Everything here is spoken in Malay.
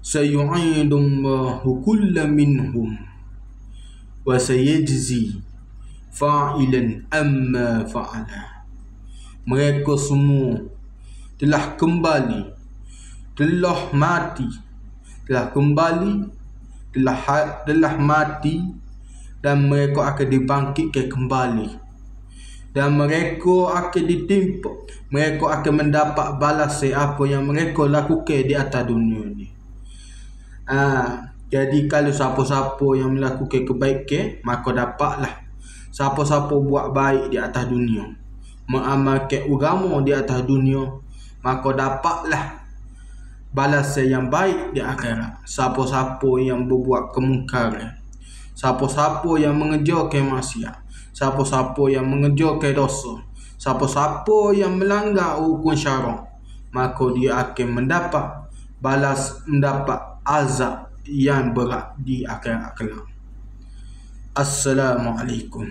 sayu'idullahu kulla minhum wa sayajzi fa'ilan amma fa'ala. Mereka semua telah kembali, telah mati, telah kembali, telah mati, dan mereka akan dibangkitkan kembali, dan mereka akan ditimpa, mereka akan mendapat balas apa yang mereka lakukan di atas dunia ni. Jadi kalau siapa-siapa yang melakukan kebaikan, maka dapatlah. Siapa-siapa buat baik di atas dunia, mengamalkan agama di atas dunia, maka dapatlah balasan yang baik di akhirat. Siapa-siapa yang berbuat kemungkaran, siapa-siapa yang mengerjakan maksiat, siapa-siapa yang mengerjakan dosa, siapa-siapa yang melanggar hukum syarak, maka dia akan mendapat azab yang berat di akhirat kelak. Assalamualaikum.